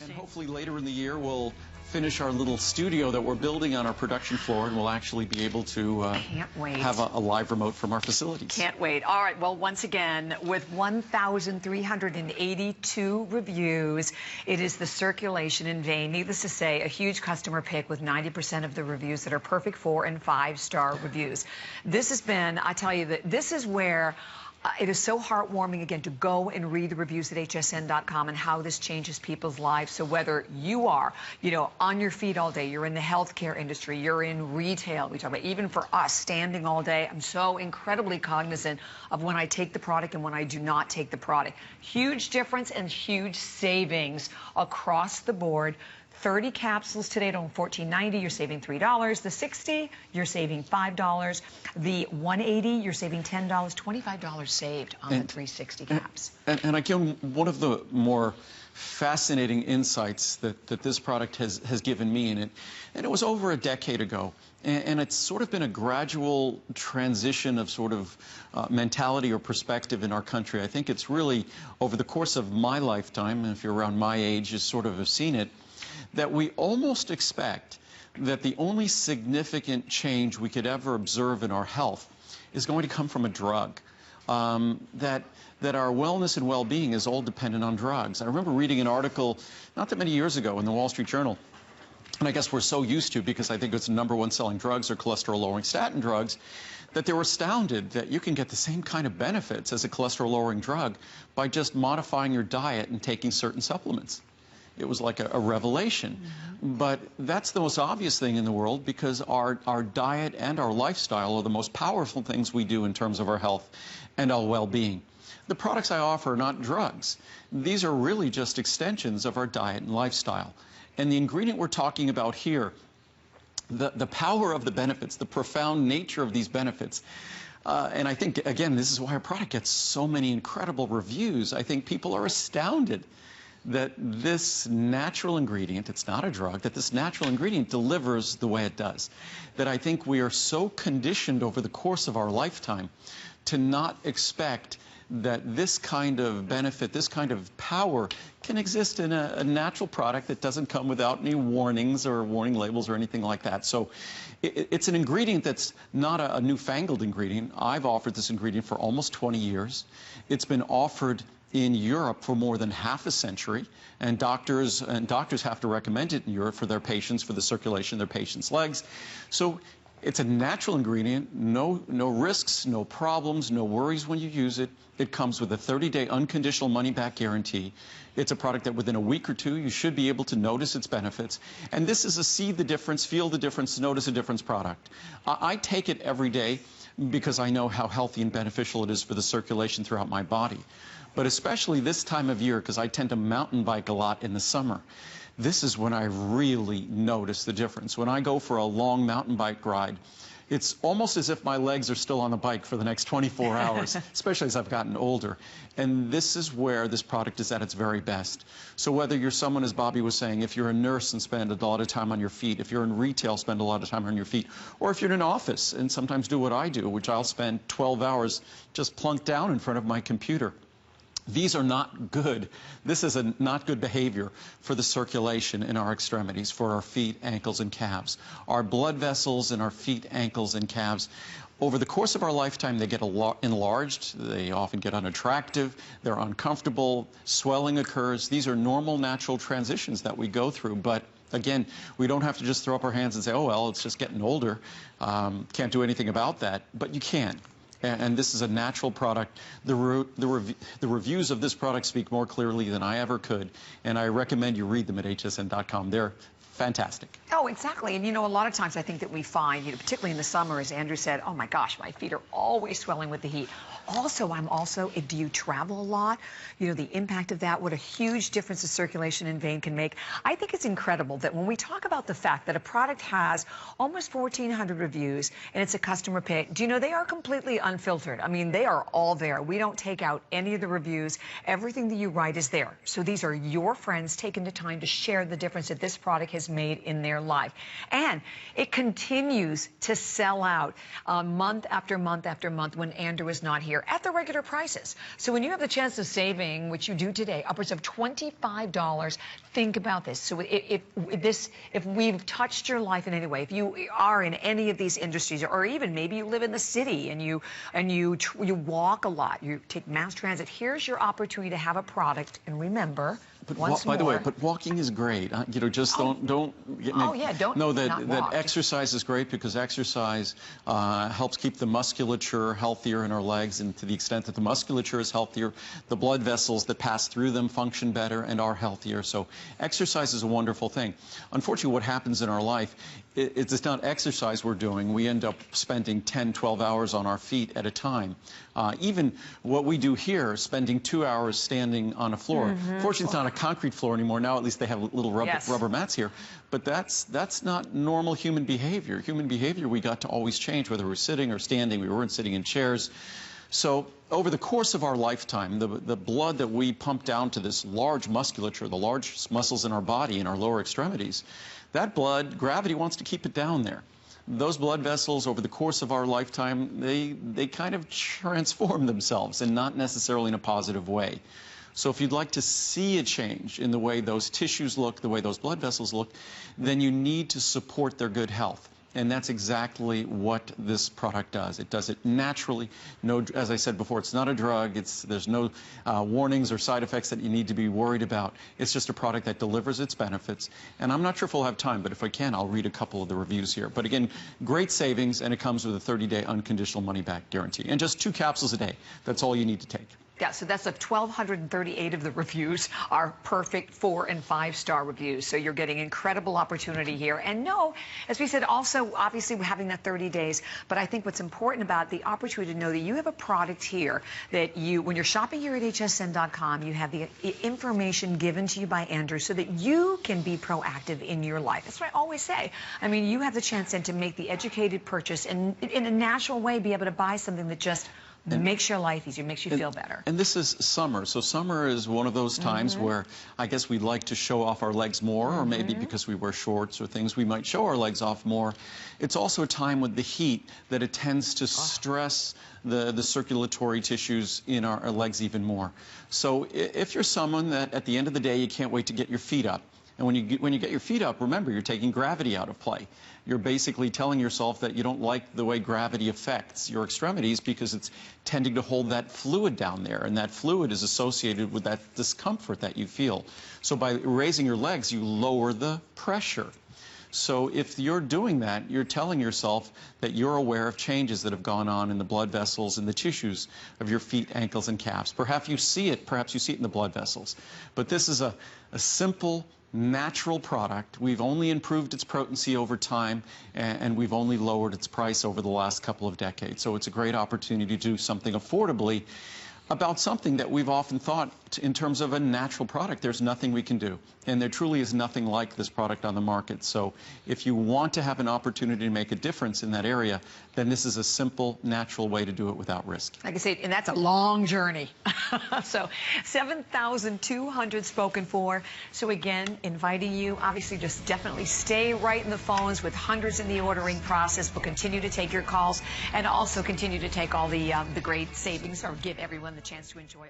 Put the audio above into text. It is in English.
And hopefully later in the year we'll finish our little studio that we're building on our production floor, and we'll actually be able to have a live remote from our facilities. Can't wait. All right, well, once again, with 1,382 reviews, it is the CirculationVein. Needless to say, a huge customer pick with 90% of the reviews that are perfect 4- and 5-star reviews. This has been, I tell you, that this is where it is so heartwarming, again, to go and read the reviews at hsn.com and how this changes people's lives. So whether you are, on your feet all day, you're in the healthcare industry, you're in retail, we talk about even for us, standing all day, I'm so incredibly cognizant of when I take the product and when I do not take the product. Huge difference and huge savings across the board. 30 capsules today at only $14.90, you're saving $3. The 60, you're saving $5. The 180, you're saving $10. $25 saved on the 360 caps. And again, one of the more fascinating insights that this product has given me in it, and it was over a decade ago, and it's sort of been a gradual transition of sort of mentality or perspective in our country. I think it's really, over the course of my lifetime, and if you're around my age, you sort of have seen it, that we almost expect that the only significant change we could ever observe in our health is going to come from a drug. That our wellness and well-being is all dependent on drugs. I remember reading an article not that many years ago in the Wall Street Journal, and I guess we're so used to, because I think it's the #1 selling drugs are cholesterol-lowering statin drugs, that they were astounded that you can get the same kind of benefits as a cholesterol-lowering drug by just modifying your diet and taking certain supplements. It was like a revelation. But that's the most obvious thing in the world, because our diet and our lifestyle are the most powerful things we do in terms of our health and our well-being. The products I offer are not drugs. These are really just extensions of our diet and lifestyle. And the ingredient we're talking about here, the power of the benefits, the profound nature of these benefits, and I think, again, this is why our product gets so many incredible reviews. I think people are astounded that this natural ingredient, it's not a drug, that this natural ingredient delivers the way it does. That I think we are so conditioned over the course of our lifetime to not expect that this kind of benefit, this kind of power can exist in a natural product that doesn't come without any warnings or warning labels or anything like that. So it's an ingredient that's not a newfangled ingredient. I've offered this ingredient for almost 20 years. It's been offered in Europe for more than half a century, and doctors have to recommend it in Europe for their patients, for the circulation of their patients' legs. So it's a natural ingredient, no risks, no problems, no worries when you use it. It comes with a 30-day unconditional money-back guarantee. It's a product that within a week or two you should be able to notice its benefits. And this is a see the difference, feel the difference, notice a difference product. I take it every day because I know how healthy and beneficial it is for the circulation throughout my body. But especially this time of year, because I tend to mountain bike a lot in the summer, this is when I really notice the difference. When I go for a long mountain bike ride, it's almost as if my legs are still on the bike for the next 24 hours, especially as I've gotten older. And this is where this product is at its very best. So whether you're someone, as Bobby was saying, if you're a nurse and spend a lot of time on your feet, if you're in retail, spend a lot of time on your feet, or if you're in an office and sometimes do what I do, which I'll spend 12 hours just plunked down in front of my computer. These are not good. This is a not good behavior for the circulation in our extremities, for our feet, ankles, and calves. Our blood vessels in our feet, ankles, and calves, over the course of our lifetime, they get enlarged. They often get unattractive. They're uncomfortable. Swelling occurs. These are normal, natural transitions that we go through. But again, we don't have to just throw up our hands and say, oh, well, it's just getting older. Can't do anything about that. But you can. And this is a natural product. The reviews of this product speak more clearly than I ever could, and I recommend you read them at hsn.com. They're fantastic. Oh, exactly. And, a lot of times I think that we find, particularly in the summer, as Andrew said, oh, my gosh, my feet are always swelling with the heat. Also, do you travel a lot? The impact of that, what a huge difference the CirculationVein can make. I think it's incredible that when we talk about the fact that a product has almost 1,400 reviews and it's a customer pick, they are completely unfiltered. I mean, they are all there. We don't take out any of the reviews. Everything that you write is there. So these are your friends taking the time to share the difference that this product has has made in their life. And it continues to sell out month after month after month when Andrew is not here at the regular prices. So when you have the chance of saving, which you do today, upwards of $25, think about this. So if we've touched your life in any way, if you are in any of these industries, or even maybe you live in the city and you walk a lot, you take mass transit, here's your opportunity to have a product. And remember, by the way, but walking is great. You know, just don't get me. Oh yeah, don't. No, that exercise is great, because exercise helps keep the musculature healthier in our legs, and to the extent that the musculature is healthier, the blood vessels that pass through them function better and are healthier. So exercise is a wonderful thing. Unfortunately, what happens in our life, it's not exercise we're doing. We end up spending 10, 12 hours on our feet at a time. Even what we do here, spending 2 hours standing on a floor. Fortunately, it's not a concrete floor anymore. Now at least they have little rubber mats here. But that's not normal human behavior. Human behavior we got to always change, whether we're sitting or standing. We weren't sitting in chairs. So over the course of our lifetime, the blood that we pump down to this large musculature, the large muscles in our body, in our lower extremities, that blood, gravity wants to keep it down there. Those blood vessels, over the course of our lifetime, they kind of transform themselves, and not necessarily in a positive way. So if you'd like to see a change in the way those tissues look, the way those blood vessels look, then you need to support their good health. And that's exactly what this product does. It does it naturally. No, as I said before, it's not a drug. There's no warnings or side effects that you need to be worried about. It's just a product that delivers its benefits. And I'm not sure if we'll have time, but if I can, I'll read a couple of the reviews here. But again, great savings, and it comes with a 30-day unconditional money-back guarantee. And just 2 capsules a day. That's all you need to take. Yeah, so that's 1,238 of the reviews are perfect 4- and 5-star reviews. So you're getting incredible opportunity here. And no, as we said, also obviously we're having that 30 days. But I think what's important about the opportunity to know that you have a product here that when you're shopping here at hsn.com, you have the information given to you by Andrew so that you can be proactive in your life. That's what I always say. I mean, you have the chance then to make the educated purchase and in a natural way be able to buy something that just makes your life easier, makes you feel better. And this is summer. So summer is one of those times where I guess we'd like to show off our legs more, or maybe because we wear shorts or things, we might show our legs off more. It's also a time with the heat that it tends to stress the circulatory tissues in our legs even more. So if you're someone that at the end of the day you can't wait to get your feet up, and when you get your feet up, remember, you're taking gravity out of play. You're basically telling yourself that you don't like the way gravity affects your extremities because it's tending to hold that fluid down there, and that fluid is associated with that discomfort that you feel. So by raising your legs, you lower the pressure. So if you're doing that, you're telling yourself that you're aware of changes that have gone on in the blood vessels and the tissues of your feet, ankles, and calves. Perhaps you see it in the blood vessels. But this is a simple, natural product. We've only improved its potency over time, and we've only lowered its price over the last couple of decades. So it's a great opportunity to do something affordably about something that we've often thought in terms of a natural product. There's nothing we can do. And there truly is nothing like this product on the market. So if you want to have an opportunity to make a difference in that area, then this is a simple, natural way to do it without risk. Like I say, and that's a long journey. So 7,200 spoken for. So again, inviting you, obviously just definitely stay right in the phones with hundreds in the ordering process. We'll continue to take your calls and also continue to take all the great savings, or give everyone the chance to enjoy all.